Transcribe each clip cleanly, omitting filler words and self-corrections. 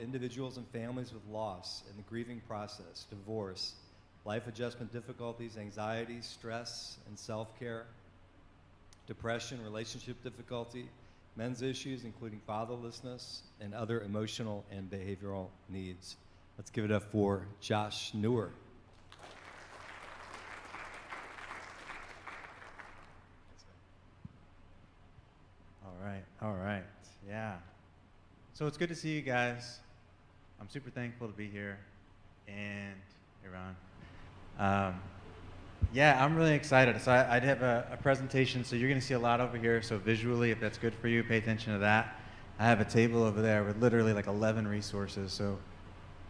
individuals and families with loss in the grieving process, divorce, life adjustment difficulties, anxiety, stress, and self-care, depression, relationship difficulty, men's issues, including fatherlessness, and other emotional and behavioral needs. Let's give it up for Josh Neuer. All right, yeah. So it's good to see you guys. I'm super thankful to be here. And, Iran. Yeah, I'm really excited. So I have a presentation, so you're gonna see a lot over here. So visually, if that's good for you, pay attention to that. I have a table over there with literally like 11 resources. So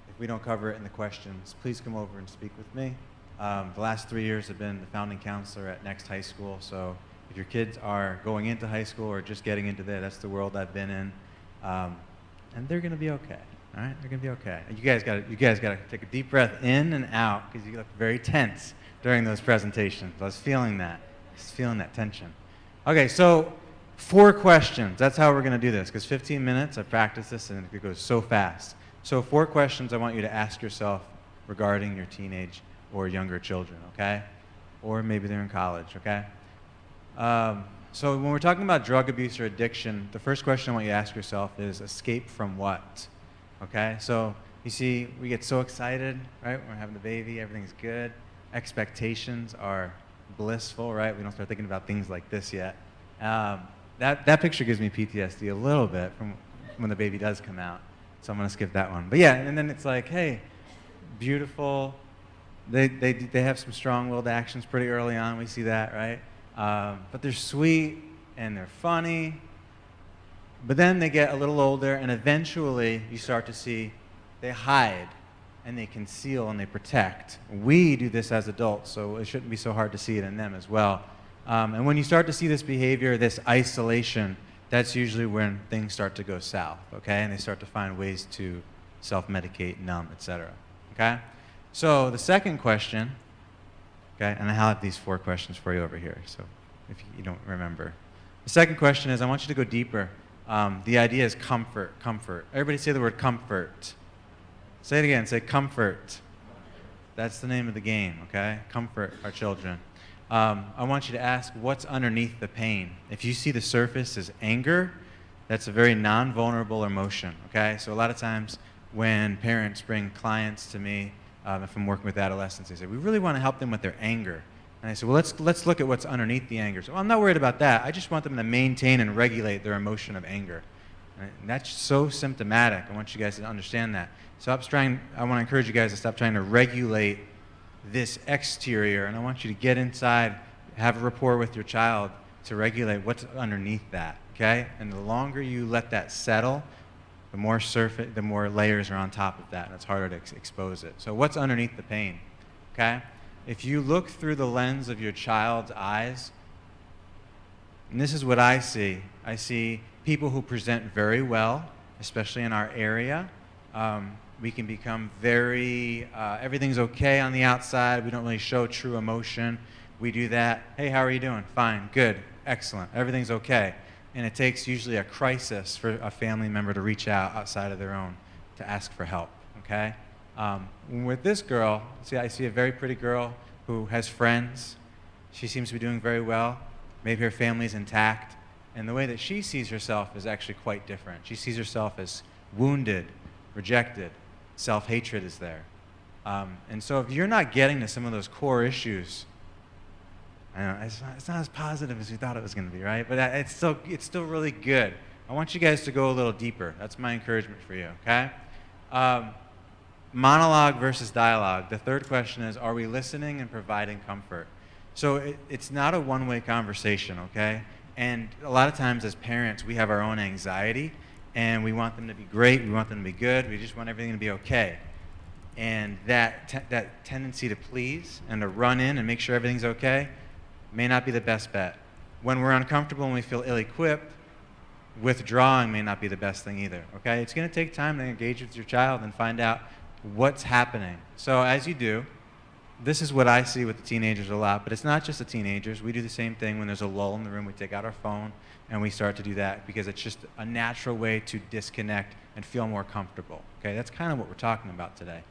if we don't cover it in the questions, please come over and speak with me. The last 3 years I've been the founding counselor at Next High School. So if your kids are going into high school or just getting into there, that's the world I've been in. And they're gonna be okay, all right? They're gonna be okay. You guys gotta take a deep breath in and out, because you look very tense during those presentations. I was feeling that, tension. Okay, so 4 questions. That's how we're gonna do this, because 15 minutes, I've practiced this and it goes so fast. So 4 questions I want you to ask yourself regarding your teenage or younger children, okay? Or maybe they're in college, okay? So when we're talking about drug abuse or addiction, the first question I want you to ask yourself is, escape from what? Okay, so you see, we get so excited, right? We're having the baby, everything's good. Expectations are blissful, right? We don't start thinking about things like this yet. That picture gives me PTSD a little bit from when the baby does come out. So I'm gonna skip that one. But yeah, and then it's like, hey, beautiful. They have some strong-willed actions pretty early on, we see that, right? But they're sweet and they're funny. But then they get a little older, and eventually you start to see they hide and they conceal and they protect. We do this as adults, so it shouldn't be so hard to see it in them as well. And when you start to see this behavior, this isolation, that's usually when things start to go south, okay? And they start to find ways to self-medicate, numb, etc. Okay? So the second question, okay, and I have these 4 questions for you over here, so if you don't remember. The second question is, I want you to go deeper. The idea is comfort, comfort. Everybody say the word comfort. Say it again, say comfort. That's the name of the game, okay? Comfort our children. I want you to ask, what's underneath the pain? If you see the surface as anger, that's a very non-vulnerable emotion, okay? So a lot of times when parents bring clients to me, if I'm working with adolescents, they say, we really want to help them with their anger. And I say, well, let's look at what's underneath the anger. So well, I'm not worried about that. I just want them to maintain and regulate their emotion of anger. And that's so symptomatic. I want you guys to understand that. I want to encourage you guys to stop trying to regulate this exterior, and I want you to get inside, have a rapport with your child to regulate what's underneath that, okay? And the longer you let that settle, the more layers are on top of that, and it's harder to expose it. So what's underneath the pain, okay? If you look through the lens of your child's eyes, and this is what I see people who present very well, especially in our area. We can become very, everything's okay on the outside. We don't really show true emotion. We do that. Hey, how are you doing? Fine, good, excellent, everything's okay. And it takes usually a crisis for a family member to reach out outside of their own to ask for help, okay? With this girl, I see a very pretty girl who has friends. She seems to be doing very well. Maybe her family's intact. And the way that she sees herself is actually quite different. She sees herself as wounded, rejected. Self-hatred is there. And so if you're not getting to some of those core issues, I know, it's not as positive as we thought it was going to be, right? But it's still really good. I want you guys to go a little deeper. That's my encouragement for you, okay? Monologue versus dialogue. The third question is, are we listening and providing comfort? So it's not a one-way conversation, okay? And a lot of times as parents, we have our own anxiety, and we want them to be great, we want them to be good, we just want everything to be okay. And that tendency to please and to run in and make sure everything's okay may not be the best bet. When we're uncomfortable and we feel ill-equipped, withdrawing may not be the best thing either, okay? It's gonna take time to engage with your child and find out what's happening. So as you do, this is what I see with the teenagers a lot, but it's not just the teenagers. We do the same thing when there's a lull in the room. We take out our phone and we start to do that because it's just a natural way to disconnect and feel more comfortable. Okay, that's kind of what we're talking about today.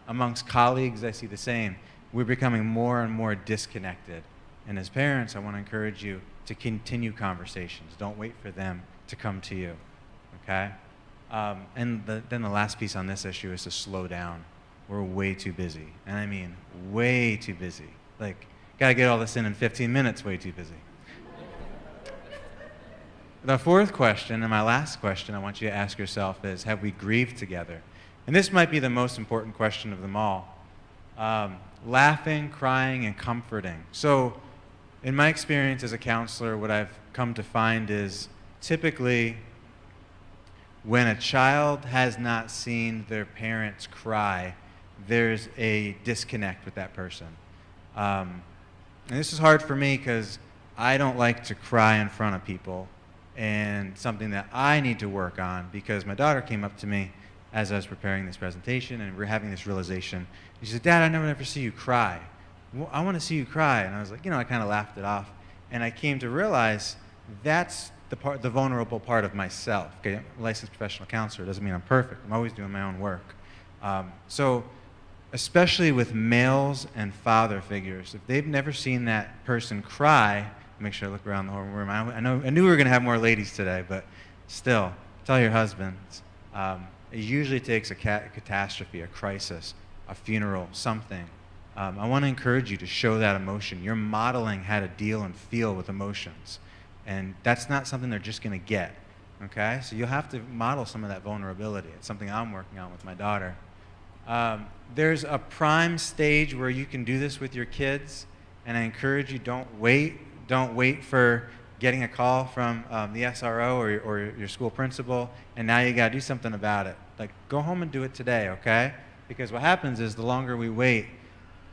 Amongst colleagues, I see the same. We're becoming more and more disconnected. And as parents, I want to encourage you to continue conversations. Don't wait for them to come to you. Okay? Then the last piece on this issue is to slow down. We're way too busy. And I mean way too busy. Like, gotta get all this in 15 minutes, way too busy. The fourth question, and my last question I want you to ask yourself is, have we grieved together? And this might be the most important question of them all. Laughing, crying, and comforting. So, in my experience as a counselor, what I've come to find is typically when a child has not seen their parents cry, there's a disconnect with that person. And this is hard for me because I don't like to cry in front of people, and something that I need to work on because my daughter came up to me as I was preparing this presentation, and we're having this realization. She said, "Dad, I never ever see you cry. Well, I want to see you cry." And I was like, I kind of laughed it off. And I came to realize that's the vulnerable part of myself. Okay, I'm a licensed professional counselor. It doesn't mean I'm perfect. I'm always doing my own work. So especially with males and father figures, if they've never seen that person cry, make sure I look around the whole room. I knew we were going to have more ladies today, but still, tell your husbands. It usually takes a catastrophe, a crisis, a funeral, something. I want to encourage you to show that emotion. You're modeling how to deal and feel with emotions. And that's not something they're just going to get, okay? So you'll have to model some of that vulnerability. It's something I'm working on with my daughter. There's a prime stage where you can do this with your kids, and I encourage you, don't wait for getting a call from the SRO or your school principal, and now you got to do something about it. Like, go home and do it today, okay? Because what happens is the longer we wait,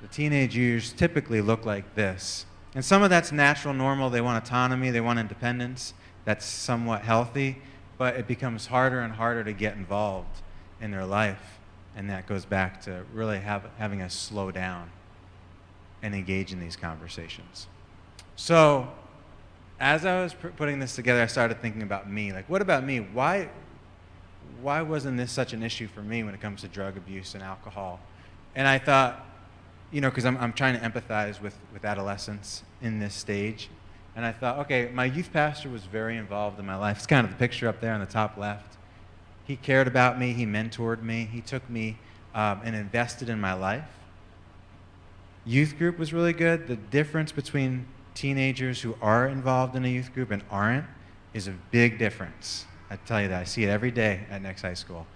the teenage years typically look like this. And some of that's natural, normal. They want autonomy. They want independence. That's somewhat healthy. But it becomes harder and harder to get involved in their life. And that goes back to really having us slow down and engage in these conversations. So as I was putting this together, I started thinking about me. Like, what about me? Why wasn't this such an issue for me when it comes to drug abuse and alcohol? And I thought, because I'm trying to empathize with adolescents in this stage. And I thought, okay, my youth pastor was very involved in my life. It's kind of the picture up there on the top left. He cared about me. He mentored me. He took me and invested in my life. Youth group was really good. The difference between teenagers who are involved in a youth group and aren't is a big difference. I tell you that. I see it every day at Next High School.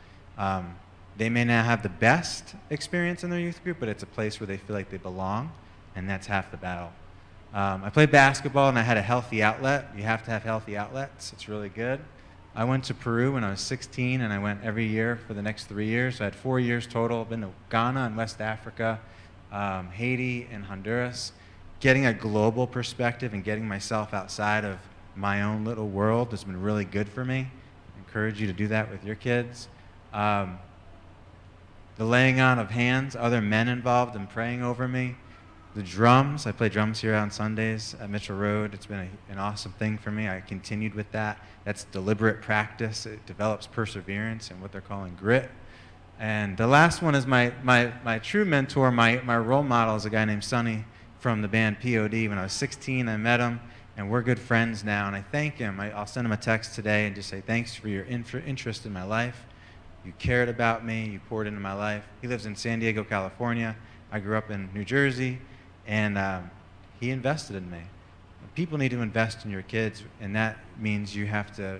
They may not have the best experience in their youth group, but it's a place where they feel like they belong, and that's half the battle. I played basketball, and I had a healthy outlet. You have to have healthy outlets. It's really good. I went to Peru when I was 16, and I went every year for the next 3 years. So I had 4 years total. I've been to Ghana and West Africa, Haiti and Honduras. Getting a global perspective and getting myself outside of my own little world has been really good for me. I encourage you to do that with your kids. The laying on of hands, other men involved in praying over me. The drums, I play drums here on Sundays at Mitchell Road. It's been an awesome thing for me. I continued with that. That's deliberate practice. It develops perseverance and what they're calling grit. And the last one is my true mentor, my role model is a guy named Sonny from the band POD. When I was 16, I met him, and we're good friends now, and I thank him. I'll send him a text today and just say, thanks for your interest in my life. You cared about me. You poured into my life. He lives in San Diego, California. I grew up in New Jersey, and he invested in me. People need to invest in your kids, and that means you have to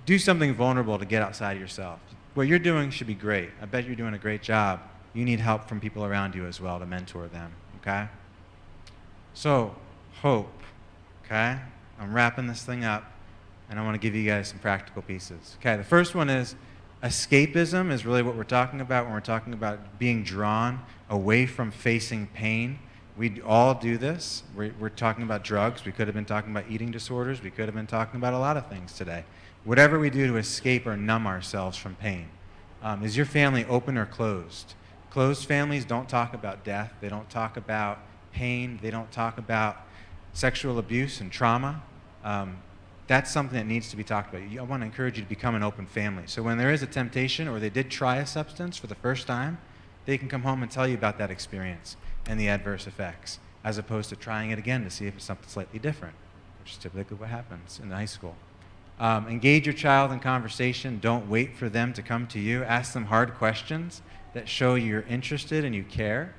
do something vulnerable to get outside of yourself. What you're doing should be great. I bet you're doing a great job. You need help from people around you as well to mentor them, okay? So, hope, okay? I'm wrapping this thing up, and I want to give you guys some practical pieces. Okay, the first one is escapism is really what we're talking about when we're talking about being drawn away from facing pain. We all do this. We're talking about drugs. We could have been talking about eating disorders. We could have been talking about a lot of things today. Whatever we do to escape or numb ourselves from pain. Is your family open or closed? Closed families don't talk about death. They don't talk about pain. They don't talk about sexual abuse and trauma. That's something that needs to be talked about. I want to encourage you to become an open family. So when there is a temptation or they did try a substance for the first time, they can come home and tell you about that experience and the adverse effects, as opposed to trying it again to see if it's something slightly different, which is typically what happens in high school. Engage your child in conversation. Don't wait for them to come to you. Ask them hard questions that show you're interested and you care.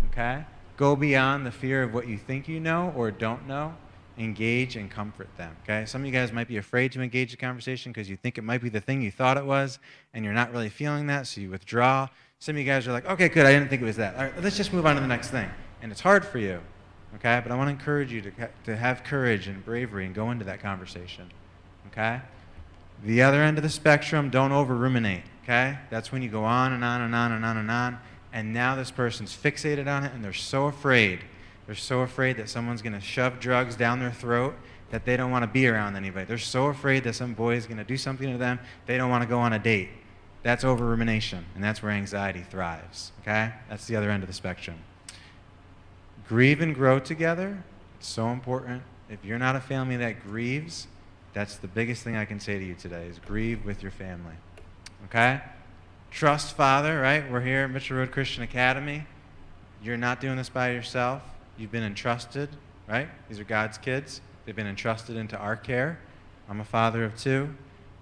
Okay? Go beyond the fear of what you think you know or don't know. Engage and comfort them. Okay? Some of you guys might be afraid to engage the conversation because you think it might be the thing you thought it was, and you're not really feeling that, so you withdraw. Some of you guys are like, okay, good, I didn't think it was that. All right, let's just move on to the next thing. And it's hard for you. Okay? But I want to encourage you to have courage and bravery and go into that conversation. Okay? The other end of the spectrum, don't over-ruminate. Okay? That's when you go on and on and on and on and on, and now this person's fixated on it, and they're so afraid. They're so afraid that someone's going to shove drugs down their throat that they don't want to be around anybody. They're so afraid that some boy is going to do something to them, they don't want to go on a date. That's over-rumination, and that's where anxiety thrives. Okay? That's the other end of the spectrum. Grieve and grow together. It's so important. If you're not a family that grieves, that's the biggest thing I can say to you today, is grieve with your family. Okay? Trust Father, right? We're here at Mitchell Road Christian Academy. You're not doing this by yourself. You've been entrusted, right? These are God's kids. They've been entrusted into our care. I'm a father of 2.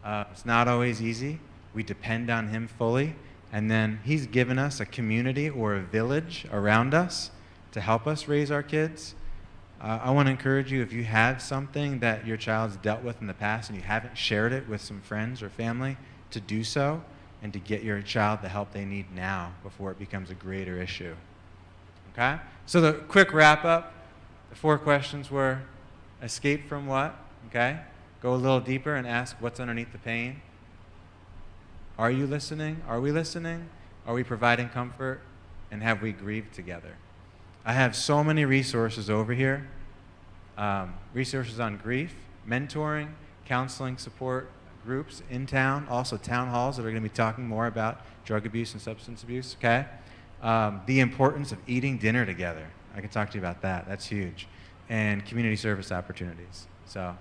It's not always easy. We depend on Him fully. And then He's given us a community or a village around us to help us raise our kids. I want to encourage you, if you have something that your child's dealt with in the past and you haven't shared it with some friends or family, to do so and to get your child the help they need now before it becomes a greater issue. Okay? So the quick wrap up, the 4 questions were: escape from what? Okay? Go a little deeper and ask what's underneath the pain. Are you listening? Are we listening? Are we providing comfort? And have we grieved together? I have so many resources over here. Resources on grief, mentoring, counseling support groups in town, also town halls that are going to be talking more about drug abuse and substance abuse, okay? The importance of eating dinner together. I can talk to you about that. That's huge. And community service opportunities. So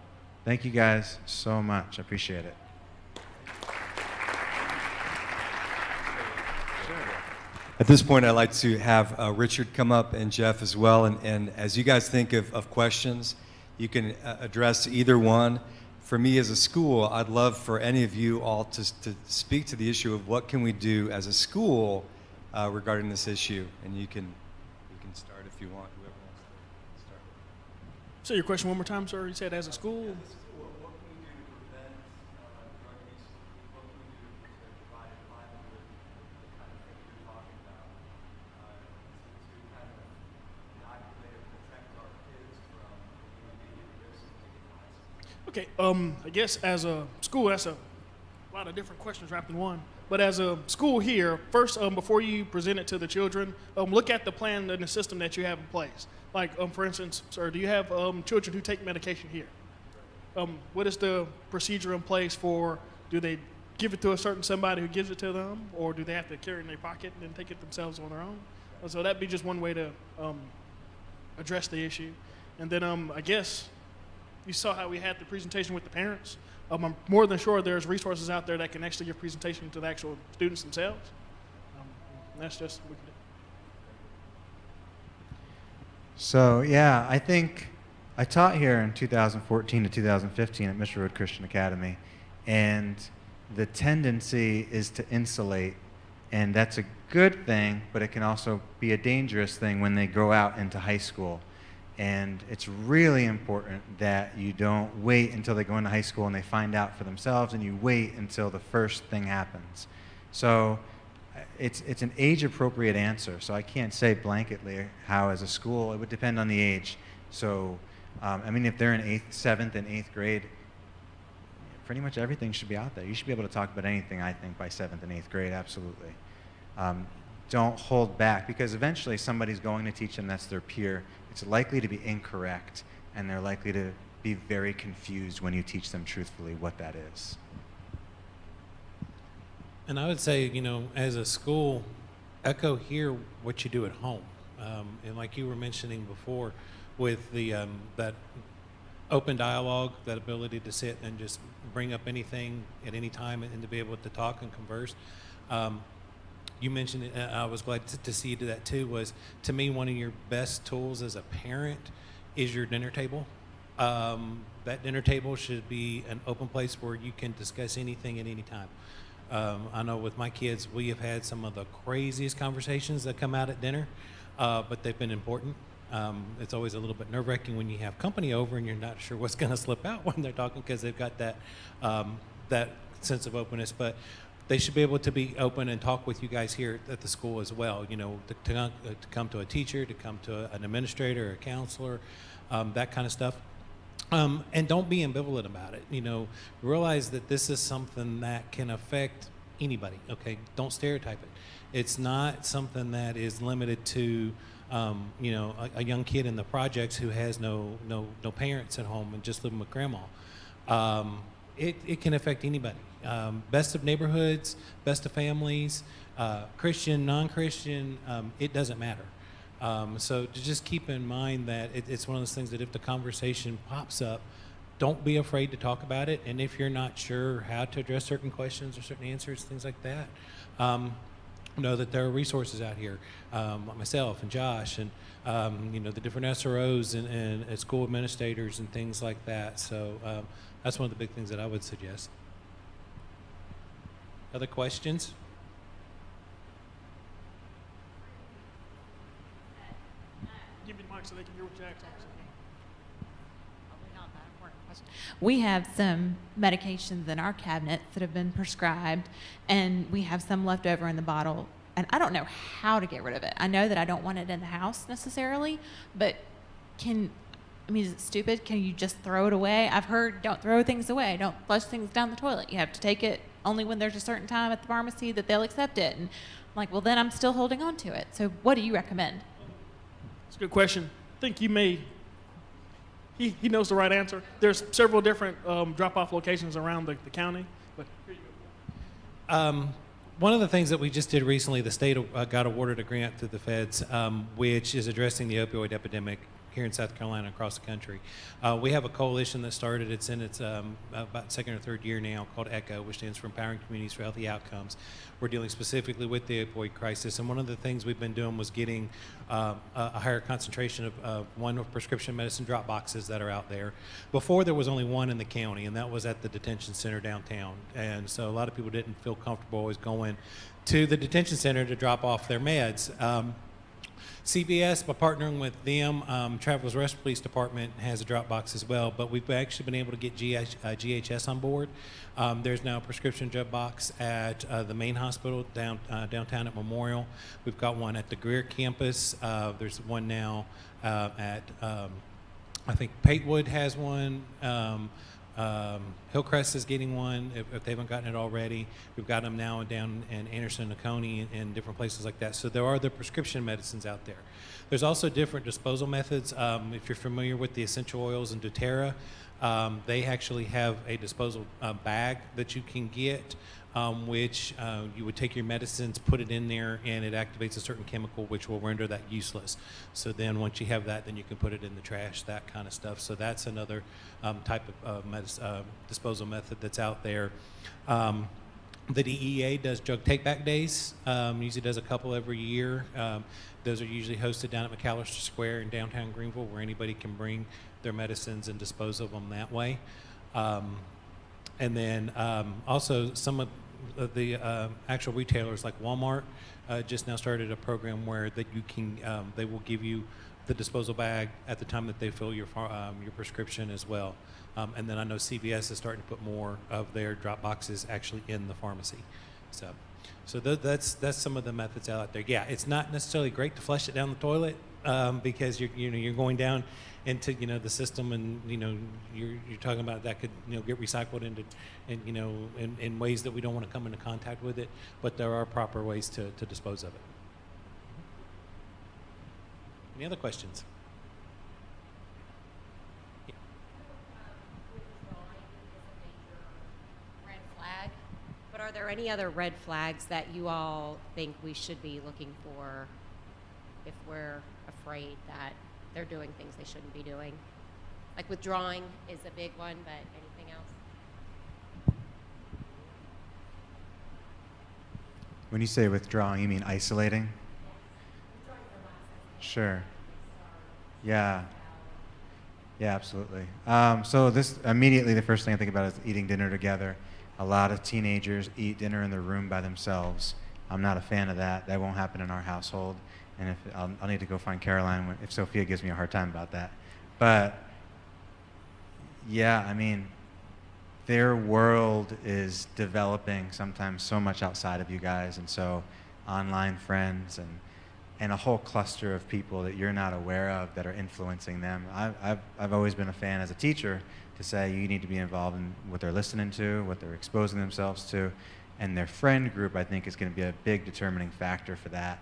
thank you guys so much. I appreciate it. At this point, I'd like to have Richard come up and Jeff as well. And as you guys think of questions, you can address either one. For me as a school, I'd love for any of you all to speak to the issue of what can we do as a school regarding this issue. And you can start if you want, whoever wants to start. So your question one more time, sir? You said as a school? What can we do to prevent drug use? What can we do to provide a climate with the kind of thing you're talking about to kind of inoculate or protect our kids from the immediate risk of getting high school? Okay, I guess as a school, that's a lot of different questions wrapped in one. But as a school here, first, before you present it to the children, look at the plan and the system that you have in place. Like, for instance, sir, do you have children who take medication here? What is the procedure in place for, do they give it to a certain somebody who gives it to them, or do they have to carry it in their pocket and then take it themselves on their own? So that'd be just one way to address the issue. And then I guess you saw how we had the presentation with the parents. I'm more than sure there's resources out there that can actually give presentation to the actual students themselves. And that's just what we can do. So yeah, I think I taught here in 2014 to 2015 at Mitchell Road Christian Academy, and the tendency is to insulate, and that's a good thing, but it can also be a dangerous thing when they grow out into high school. And it's really important that you don't wait until they go into high school and they find out for themselves, and you wait until the first thing happens. So it's an age-appropriate answer. So I can't say blanketly how as a school. It would depend on the age. So, I mean, if they're in 7th and 8th grade, pretty much everything should be out there. You should be able to talk about anything, I think, by 7th and 8th grade, absolutely. Don't hold back, because eventually somebody's going to teach them that's their peer. It's likely to be incorrect, and they're likely to be very confused when you teach them truthfully what that is. And I would say, you know, as a school, echo here what you do at home. And like you were mentioning before, with the that open dialogue, that ability to sit and just bring up anything at any time and to be able to talk and converse. You mentioned it, and I was glad to see you do that too, was to me one of your best tools as a parent is your dinner table. That dinner table should be an open place where you can discuss anything at any time. I know with my kids, we have had some of the craziest conversations that come out at dinner, but they've been important. It's always a little bit nerve-wracking when you have company over and you're not sure what's going to slip out when they're talking because they've got that that sense of openness. But they should be able to be open and talk with you guys here at the school as well. You know, to come to a teacher, to come to an administrator, a counselor, that kind of stuff. And don't be ambivalent about it. You know, realize that this is something that can affect anybody. Okay, don't stereotype it. It's not something that is limited to, you know, a young kid in the projects who has no parents at home and just living with grandma. It can affect anybody. Best of neighborhoods, best of families, Christian, non-Christian, it doesn't matter. So to just keep in mind that it's one of those things that if the conversation pops up, don't be afraid to talk about it. And if you're not sure how to address certain questions or certain answers, things like that, know that there are resources out here, like myself and Josh and, you know, the different SROs and school administrators and things like that. So that's one of the big things that I would suggest. Other questions? Give me the mic so they can hear what Jack's saying. Probably not that important question. We have some medications in our cabinets that have been prescribed, and we have some left over in the bottle, and I don't know how to get rid of it. I know that I don't want it in the house necessarily, but is it stupid? Can you just throw it away? I've heard don't throw things away. Don't flush things down the toilet. You have to take it only when there's a certain time at the pharmacy that they'll accept it. And I'm like, well, then I'm still holding on to it. So what do you recommend? It's a good question. I think you may, he knows the right answer. There's several different drop-off locations around the county. But here you go. One of the things that we just did recently, the state got awarded a grant through the feds, which is addressing the opioid epidemic here in South Carolina, across the country. We have a coalition that started, it's in its about second or third year now, called ECHO, which stands for Empowering Communities for Healthy Outcomes. We're dealing specifically with the opioid crisis, and one of the things we've been doing was getting a higher concentration of one of prescription medicine drop boxes that are out there. Before, there was only one in the county, and that was at the detention center downtown. And so a lot of people didn't feel comfortable always going to the detention center to drop off their meds. CVS, by partnering with them, Travelers Rest Police Department has a drop box as well, but we've actually been able to get GHS on board. There's now a prescription drug box at the main hospital downtown at Memorial. We've got one at the Greer campus. There's one now at, I think Patewood has one. Hillcrest is getting one if they haven't gotten it already. We've got them now down in Anderson, Oconee, and different places like that. So there are the prescription medicines out there. There's also different disposal methods. If you're familiar with the essential oils in doTERRA, they actually have a disposal bag that you can get, which you would take your medicines, put it in there, and it activates a certain chemical which will render that useless. So then once you have that, then you can put it in the trash, that kind of stuff. So that's another type of disposal method that's out there. The DEA does drug take-back days, usually does a couple every year. Those are usually hosted down at McAllister Square in downtown Greenville, where anybody can bring their medicines and dispose of them that way. And then also some of the actual retailers like Walmart just now started a program where that you can they will give you the disposal bag at the time that they fill your prescription as well. And then I know CVS is starting to put more of their drop boxes actually in the pharmacy. So that's some of the methods out there. Yeah, it's not necessarily great to flush it down the toilet because you're going down into the system, and you're talking about that could get recycled into in ways that we don't want to come into contact with it. But there are proper ways to dispose of it. Any other questions? Red flag, but are there any other red flags that you all think we should be looking for if we're afraid that they're doing things they shouldn't be doing? Like withdrawing is a big one, but anything else? When you say withdrawing, you mean isolating? Sure. Yeah. Yeah, absolutely. So this immediately the first thing I think about is eating dinner together. A lot of teenagers eat dinner in their room by themselves. I'm not a fan of that. That won't happen in our household. And if I'll need to go find Caroline if Sophia gives me a hard time about that. But yeah, I mean, their world is developing sometimes so much outside of you guys, and so online friends and a whole cluster of people that you're not aware of that are influencing them. I've always been a fan as a teacher to say you need to be involved in what they're listening to, what they're exposing themselves to, and their friend group I think is going to be a big determining factor for that.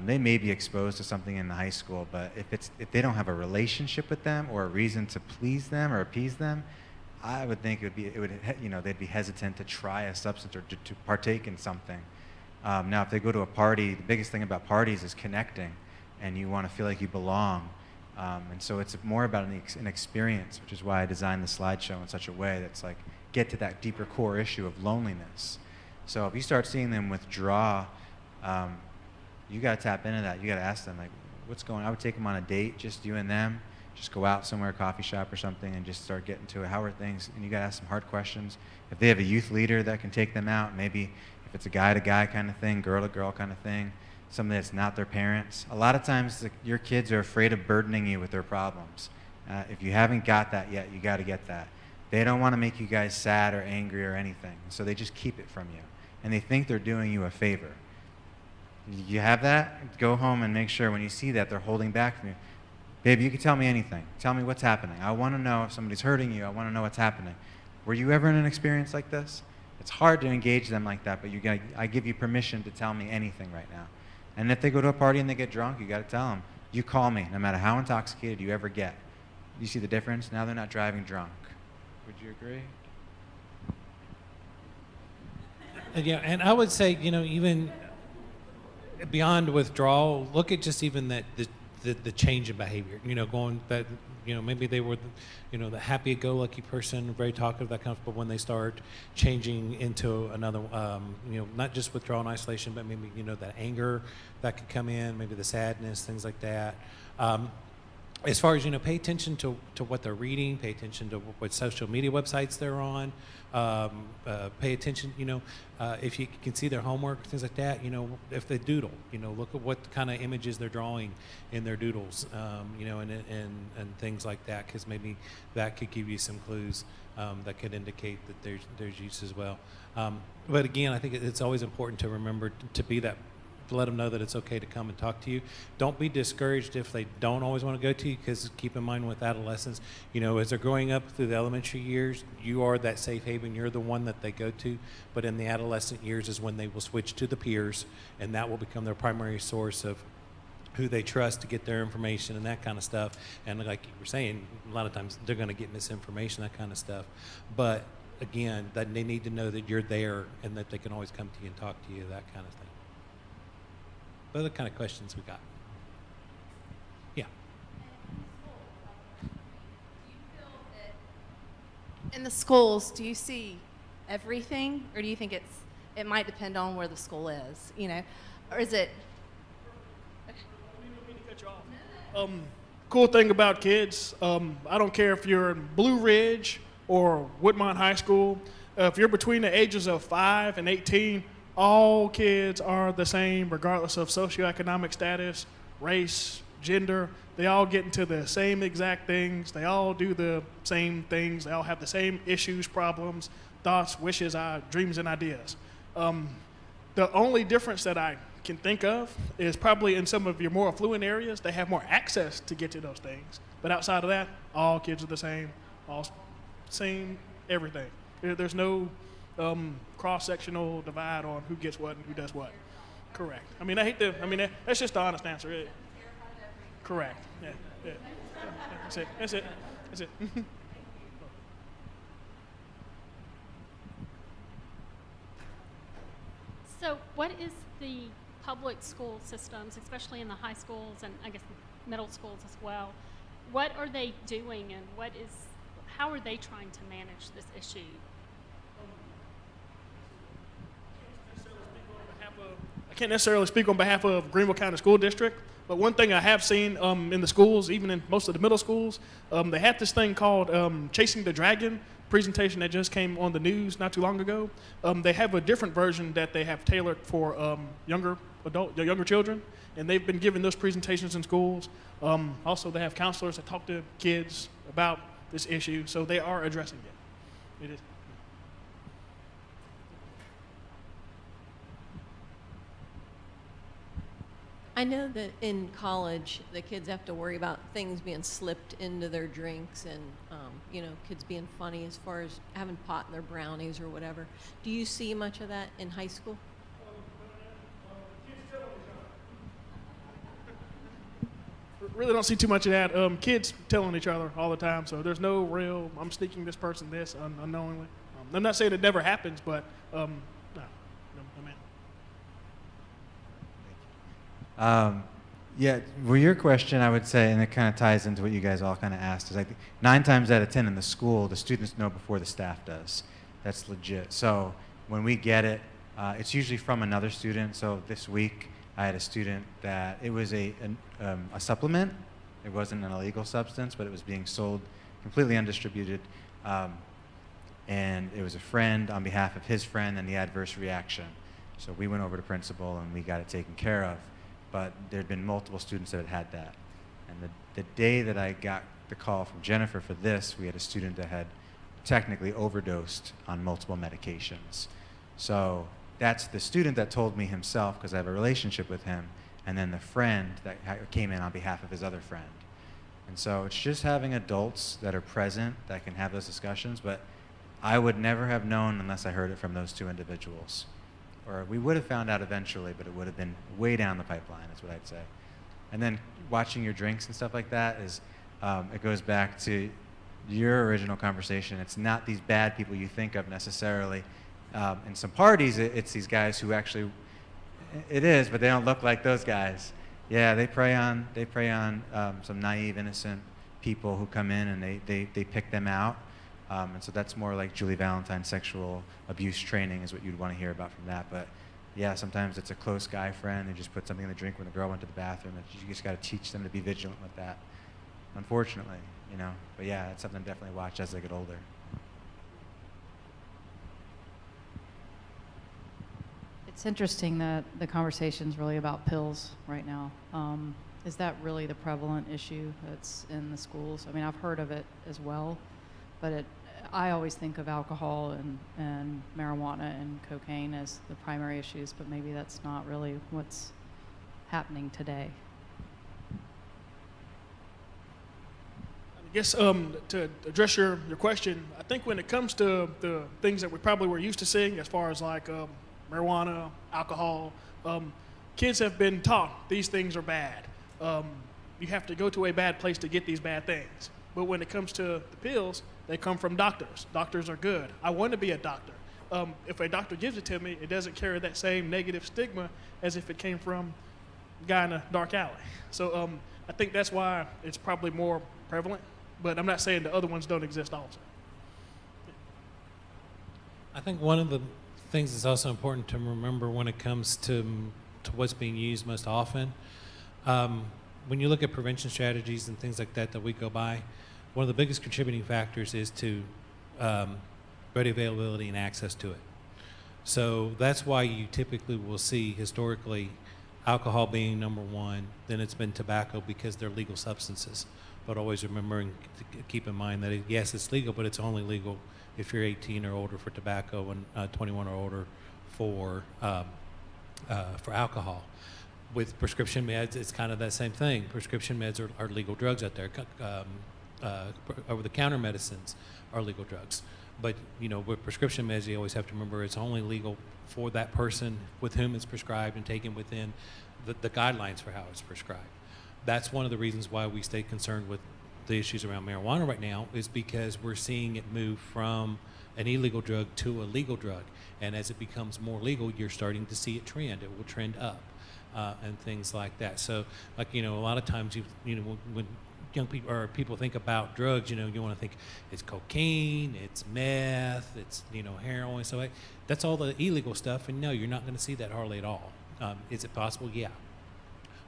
They may be exposed to something in the high school, but if they don't have a relationship with them or a reason to please them or appease them, I would think they'd be hesitant to try a substance or to partake in something. Now, if they go to a party, the biggest thing about parties is connecting, and you want to feel like you belong. And so it's more about an experience, which is why I designed the slideshow in such a way that's like get to that deeper core issue of loneliness. So if you start seeing them withdraw, you got to tap into that. You got to ask them, like, what's going on? I would take them on a date, just you and them. Just go out somewhere, a coffee shop or something, and just start getting to it. How are things? And you got to ask some hard questions. If they have a youth leader that can take them out, maybe if it's a guy-to-guy kind of thing, girl-to-girl kind of thing, something that's not their parents. A lot of times your kids are afraid of burdening you with their problems. If you haven't got that yet, you got to get that. They don't want to make you guys sad or angry or anything, so they just keep it from you. And they think they're doing you a favor. You have that? Go home and make sure when you see that they're holding back from you. Baby, you can tell me anything. Tell me what's happening. I want to know if somebody's hurting you. I want to know what's happening. Were you ever in an experience like this? It's hard to engage them like that, but I give you permission to tell me anything right now. And if they go to a party and they get drunk, you got to tell them, you call me, no matter how intoxicated you ever get. You see the difference? Now they're not driving drunk. Would you agree? Yeah, and I would say, even beyond withdrawal, look at just even the change in behavior. Going that, maybe they were, the happy-go-lucky person, very talkative, that kind of. But when they start changing into another, not just withdrawal and isolation, but maybe that anger that could come in, maybe the sadness, things like that. As far as pay attention to what they're reading, pay attention to what social media websites they're on. Pay attention, if you can see their homework, things like that. If they doodle, look at what kind of images they're drawing in their doodles, and things like that, because maybe that could give you some clues that could indicate that there's use as well. But again, I think it's always important to remember to be that. To let them know that it's okay to come and talk to you. Don't be discouraged if they don't always want to go to you, because keep in mind with adolescents, as they're growing up through the elementary years, you are that safe haven. You're the one that they go to. But in the adolescent years is when they will switch to the peers, and that will become their primary source of who they trust to get their information and that kind of stuff. And like you were saying, a lot of times they're going to get misinformation, that kind of stuff. But again, that they need to know that you're there and that they can always come to you and talk to you, that kind of thing. Those are the kind of questions we got. Yeah. In the schools, do you see everything, or do you think it might depend on where the school is, or is it? Cool thing about kids, I don't care if you're in Blue Ridge or Woodmont High School. If you're between the ages of 5 and 18, all kids are the same, regardless of socioeconomic status, race, gender. They all get into the same exact things. They all do the same things. They all have the same issues, problems, thoughts, wishes, dreams, and ideas. The only difference that I can think of is probably in some of your more affluent areas, they have more access to get to those things. But outside of that, all kids are the same, all same everything. There's no cross-sectional divide on who gets what and who does what. Correct. That's just the honest answer. Correct. Yeah. That's it. So what is the public school systems, especially in the high schools and I guess middle schools as well, what are they doing and how are they trying to manage this issue? I can't necessarily speak on behalf of Greenville County School District, but one thing I have seen in the schools, even in most of the middle schools, they had this thing called Chasing the Dragon presentation that just came on the news not too long ago. They have a different version that they have tailored for younger children, and they've been giving those presentations in schools. Also, they have counselors that talk to kids about this issue, so they are addressing it. It is. I know that in college, the kids have to worry about things being slipped into their drinks and, kids being funny as far as having pot in their brownies or whatever. Do you see much of that in high school? Really don't see too much of that. Kids telling each other all the time, so there's no real, I'm sneaking this person this unknowingly. I'm not saying it never happens, but no, man. Yeah, well, your question, I would say, and it kind of ties into what you guys all kind of asked, is like 9 times out of 10 in the school, the students know before the staff does. That's legit. So when we get it, it's usually from another student. So this week, I had a student that it was a supplement. It wasn't an illegal substance, but it was being sold completely undistributed. And it was a friend on behalf of his friend and the adverse reaction. So we went over to principal and we got it taken care of. But there had been multiple students that had that. And the day that I got the call from Jennifer for this, we had a student that had technically overdosed on multiple medications. So that's the student that told me himself, because I have a relationship with him, and then the friend that came in on behalf of his other friend. And so it's just having adults that are present that can have those discussions, but I would never have known unless I heard it from those 2 individuals. Or we would have found out eventually, but it would have been way down the pipeline, is what I'd say. And then watching your drinks and stuff like that is, it goes back to your original conversation. It's not these bad people you think of necessarily. In some parties, it's these guys who actually, it is, but they don't look like those guys. Yeah, they prey on some naive, innocent people who come in and they pick them out. And so that's more like Julie Valentine's sexual abuse training is what you'd want to hear about from that. But yeah, sometimes it's a close guy friend. They just put something in the drink when the girl went to the bathroom. You just got to teach them to be vigilant with that, unfortunately, But yeah, it's something to definitely watch as they get older. It's interesting that the conversation's really about pills right now. Is that really the prevalent issue that's in the schools? I mean, I've heard of it as well, but I always think of alcohol and marijuana and cocaine as the primary issues, but maybe that's not really what's happening today. I guess to address your question, I think when it comes to the things that we probably were used to seeing as far as like marijuana, alcohol, kids have been taught these things are bad. You have to go to a bad place to get these bad things. But when it comes to the pills, they come from doctors. Doctors are good. I want to be a doctor. If a doctor gives it to me, it doesn't carry that same negative stigma as if it came from a guy in a dark alley. So I think that's why it's probably more prevalent, but I'm not saying the other ones don't exist also. I think one of the things that's also important to remember when it comes to what's being used most often, when you look at prevention strategies and things like that we go by, one of the biggest contributing factors is to ready availability and access to it. So that's why you typically will see historically alcohol being number 1, then it's been tobacco because they're legal substances. But always remembering to keep in mind that yes, it's legal, but it's only legal if you're 18 or older for tobacco and 21 or older for alcohol. With prescription meds, it's kind of that same thing. Prescription meds are legal drugs out there. Over-the-counter medicines are legal drugs. But, with prescription meds, you always have to remember it's only legal for that person with whom it's prescribed and taken within the guidelines for how it's prescribed. That's one of the reasons why we stay concerned with the issues around marijuana right now is because we're seeing it move from an illegal drug to a legal drug. And as it becomes more legal, you're starting to see it trend. It will trend up and things like that. So, like, a lot of times, when young people or people think about drugs, you want to think it's cocaine, it's meth, it's, heroin. So that's all the illegal stuff. And no, you're not going to see that hardly at all. Is it possible? Yeah.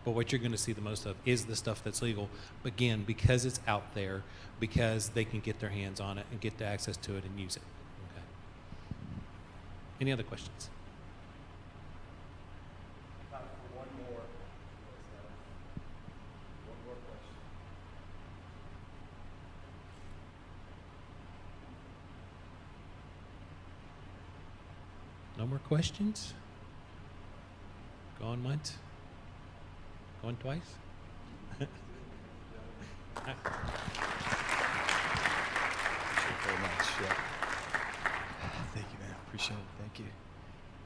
But what you're going to see the most of is the stuff that's legal. Again, because it's out there, because they can get their hands on it and get the access to it and use it. Okay. Any other questions? Time for one more. One more question. No more questions? Going once? Going twice? Thank you very much. Yeah. Thank you, man. Appreciate it. Thank you.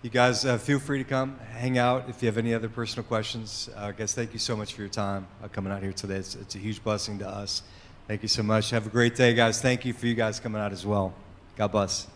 You guys, feel free to come, hang out if you have any other personal questions. Guys, thank you so much for your time coming out here today. It's a huge blessing to us. Thank you so much. Have a great day, guys. Thank you for you guys coming out as well. God bless.